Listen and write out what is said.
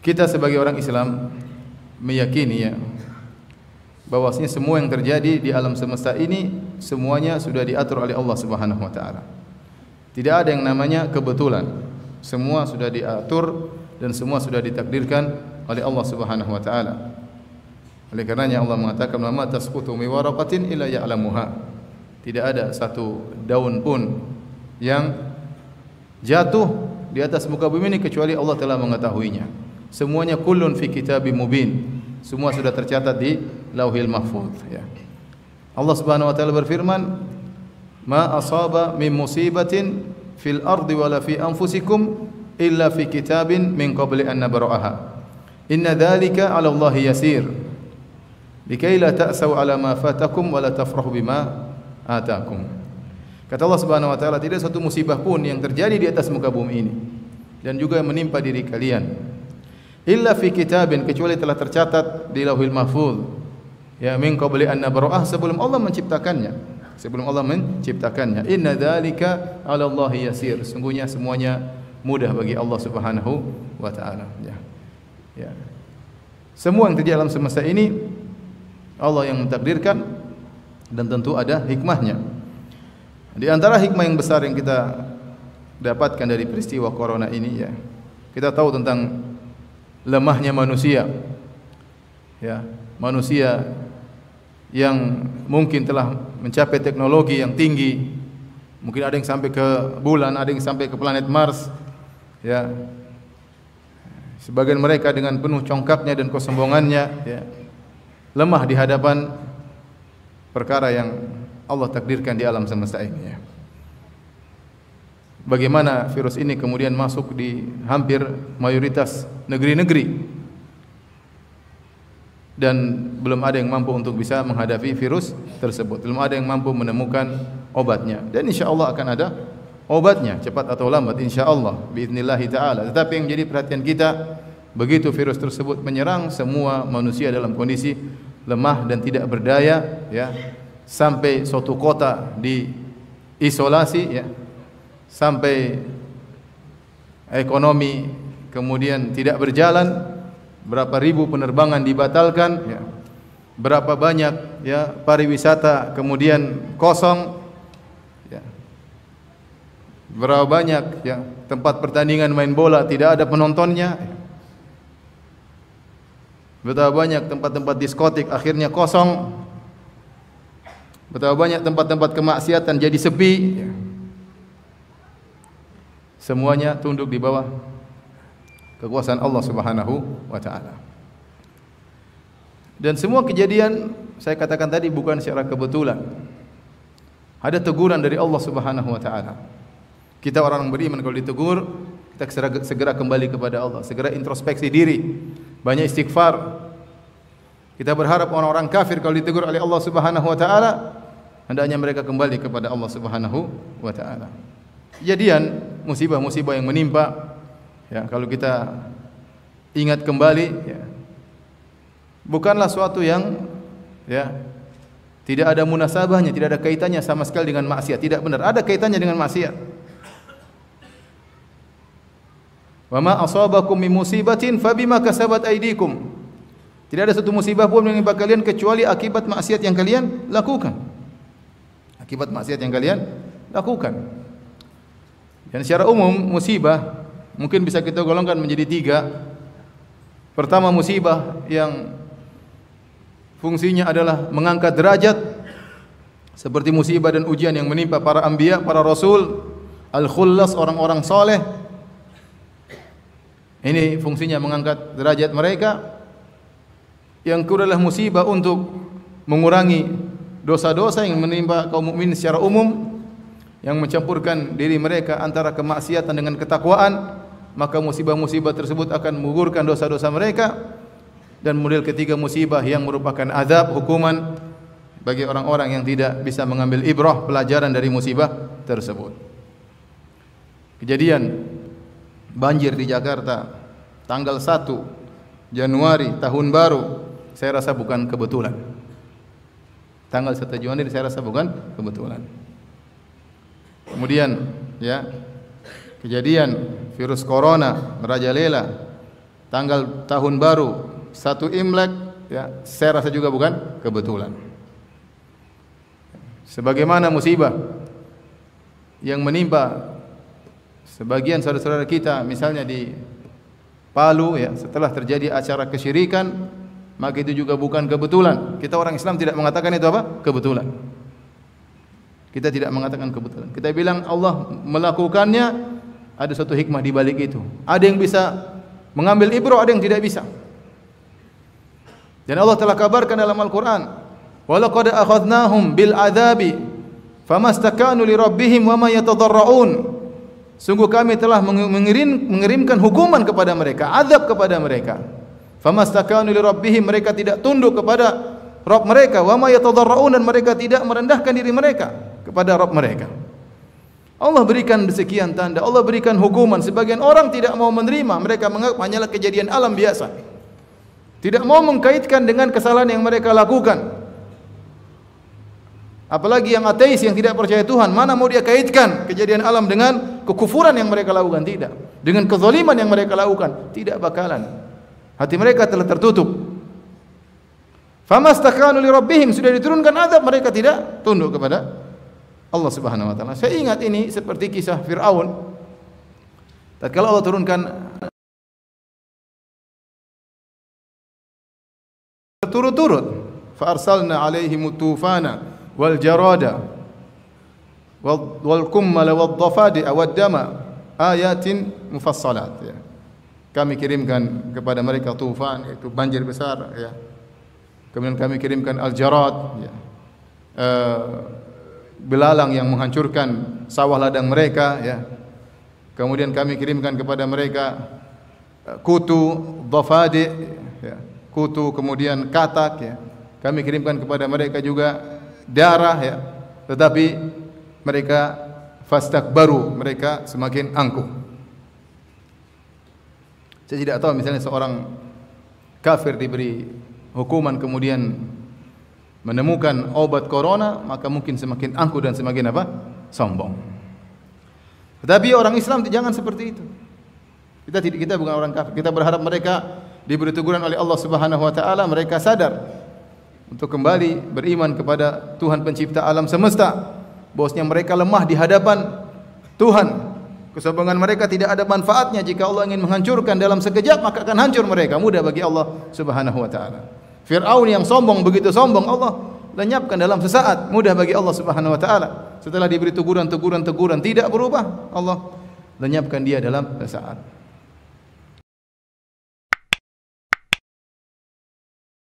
Kita sebagai orang Islam meyakini ya bahwasanya semua yang terjadi di alam semesta ini semuanya sudah diatur oleh Allah Subhanahu wa taala. Tidak ada yang namanya kebetulan. Semua sudah diatur dan semua sudah ditakdirkan oleh Allah Subhanahu wa taala. Oleh karenanya Allah mengatakan, "Wa ma tasqutu min waraqatin illa ya'lamuha." Tidak ada satu daun pun yang jatuh di atas muka bumi ini kecuali Allah telah mengetahuinya. Semuanya kullun fi kitabim mubin. Semua sudah tercatat di Lauhil Mahfuz ya. Allah Subhanahu wa taala berfirman, "Ma asaba min musibatin fil ardi wala fi anfusikum illa fi kitabin min qabli an nabra'aha. Inna dzalika 'ala Allahi yasir. Likai la ta'sau 'ala ma fatakum wa la tafrahu bima atakum." Kata Allah Subhanahu wa taala, tidak satu musibah pun yang terjadi di atas muka bumi ini dan juga yang menimpa diri kalian illa fi kitabin, kecuali telah tercatat di Lauhil Mahfuz ya, min qabli an nabra'ah, sebelum Allah menciptakannya. Sebelum Allah menciptakannya. Inna dzalika 'ala Allahi yasir. Sungguhnya semuanya mudah bagi Allah Subhanahu wa taala ya. Ya. Semua yang terjadi dalam semesta ini Allah yang mentakdirkan dan tentu ada hikmahnya. Di antara hikmah yang besar yang kita dapatkan dari peristiwa corona ini ya, kita tahu tentang lemahnya manusia. Ya, manusia yang mungkin telah mencapai teknologi yang tinggi, mungkin ada yang sampai ke bulan, ada yang sampai ke planet Mars. Ya. Sebagian mereka dengan penuh congkaknya dan kesombongannya ya, lemah di hadapan perkara yang Allah takdirkan di alam semesta ini ya. Bagaimana virus ini kemudian masuk di hampir mayoritas negeri-negeri dan belum ada yang mampu untuk bisa menghadapi virus tersebut. Belum ada yang mampu menemukan obatnya. Dan insyaallah akan ada obatnya cepat atau lambat insyaallah biiznillah taala. Tetapi yang menjadi perhatian kita, begitu virus tersebut menyerang semua manusia dalam kondisi lemah dan tidak berdaya ya, sampai suatu kota diisolasi ya, sampai ekonomi kemudian tidak berjalan, berapa ribu penerbangan dibatalkan ya, berapa banyak ya pariwisata kemudian kosong ya, berapa banyak ya tempat pertandingan main bola tidak ada penontonnya ya. Betapa banyak tempat-tempat diskotik akhirnya kosong, betapa banyak tempat-tempat kemaksiatan jadi sepi ya. Semuanya tunduk di bawah kekuasaan Allah Subhanahu wa taala. Dan semua kejadian saya katakan tadi bukan secara kebetulan. Ada teguran dari Allah Subhanahu wa taala. Kita orang beriman kalau ditegur, kita segera kembali kepada Allah, segera introspeksi diri, banyak istighfar. Kita berharap orang-orang kafir kalau ditegur oleh Allah Subhanahu wa taala, hendaknya mereka kembali kepada Allah Subhanahu wa taala. Kejadian musibah-musibah yang menimpa ya, kalau kita ingat kembali ya, bukanlah suatu yang ya tidak ada munasabahnya, tidak ada kaitannya sama sekali dengan maksiat. Tidak benar, ada kaitannya dengan maksiat. Wa ma asabakum min musibatin fabima kasabat aydikum. Tidak ada satu musibah pun yang menimpa kalian kecuali akibat maksiat yang kalian lakukan. Akibat maksiat yang kalian lakukan. Dan secara umum musibah mungkin bisa kita golongkan menjadi tiga. Pertama, musibah yang fungsinya adalah mengangkat derajat, seperti musibah dan ujian yang menimpa para anbiya, para rasul, al-khullas, orang-orang soleh. Ini fungsinya mengangkat derajat mereka. Yang kedua adalah musibah untuk mengurangi dosa-dosa yang menimpa kaum mukmin secara umum, yang mencampurkan diri mereka antara kemaksiatan dengan ketakwaan, maka musibah-musibah tersebut akan menggugurkan dosa-dosa mereka. Dan model ketiga, musibah yang merupakan azab, hukuman bagi orang-orang yang tidak bisa mengambil ibrah, pelajaran dari musibah tersebut. Kejadian banjir di Jakarta tanggal 1 Januari tahun baru, saya rasa bukan kebetulan. Tanggal 1 Januari saya rasa bukan kebetulan. Kemudian ya, kejadian virus corona merajalela tanggal tahun baru, 1 Imlek, ya, saya rasa juga bukan kebetulan. Sebagaimana musibah yang menimpa sebagian saudara-saudara kita, misalnya di Palu, ya, setelah terjadi acara kesyirikan, maka itu juga bukan kebetulan. Kita orang Islam tidak mengatakan itu apa? Kebetulan. Kita tidak mengatakan kebetulan. Kita bilang Allah melakukannya, ada suatu hikmah di balik itu. Ada yang bisa mengambil ibrah, ada yang tidak bisa. Dan Allah telah kabarkan dalam Al-Quran, وَلَقَدْ أَخَذْنَاهُمْ بِالْعَذَابِ فَمَسْتَكَانُوا لِرَبِّهِمْ وَمَا يَتَضَرَّعُونَ. Sungguh kami telah mengirimkan hukuman kepada mereka, azab kepada mereka. Famastakanu li rabbihim, mereka tidak tunduk kepada Rabb mereka, wa ma yatadarraun, dan mereka tidak merendahkan diri mereka kepada Rabb mereka. Allah berikan sekian tanda, Allah berikan hukuman. Sebagian orang tidak mau menerima, mereka menganggap hanyalah kejadian alam biasa. Tidak mau mengkaitkan dengan kesalahan yang mereka lakukan. Apalagi yang ateis, yang tidak percaya Tuhan, mana mau dia kaitkan kejadian alam dengan kekufuran yang mereka lakukan? Tidak. Dengan kezaliman yang mereka lakukan? Tidak bakalan. Hati mereka telah tertutup. Famastakanu li rabbihim, sudah diturunkan azab, mereka tidak tunduk kepada Allah Subhanahu wa taala. Saya ingat ini seperti kisah Firaun. Tatkala Allah turunkan berturut-turut, fa arsalna alaihim tufana wal jarada wal kummala wad dafadi'a wad dama ayatin mufassalat, ya. Kami kirimkan kepada mereka tufan, yaitu banjir besar, ya. Kemudian kami kirimkan al-jarad, ya, belalang yang menghancurkan sawah ladang mereka, ya. Kemudian kami kirimkan kepada mereka kutu, dhafadi, ya, kutu, kemudian katak, ya. Kami kirimkan kepada mereka juga darah, ya, tetapi mereka fastakbaru, mereka semakin angkuh. Saya tidak tahu, misalnya seorang kafir diberi hukuman kemudian menemukan obat corona, maka mungkin semakin angkuh dan semakin apa? Sombong. Tetapi orang Islam jangan seperti itu. Kita bukan orang kafir. Kita berharap mereka diberi teguran oleh Allah Subhanahu wa taala, mereka sadar untuk kembali beriman kepada Tuhan pencipta alam semesta, bahwasanya mereka lemah di hadapan Tuhan. Kesombongan mereka tidak ada manfaatnya. Jika Allah ingin menghancurkan dalam sekejap, maka akan hancur mereka. Mudah bagi Allah Subhanahu wa taala. Fir'aun yang sombong, begitu sombong, Allah lenyapkan dalam sesaat. Mudah bagi Allah Subhanahu wa taala. Setelah diberi teguran tidak berubah, Allah lenyapkan dia dalam sesaat.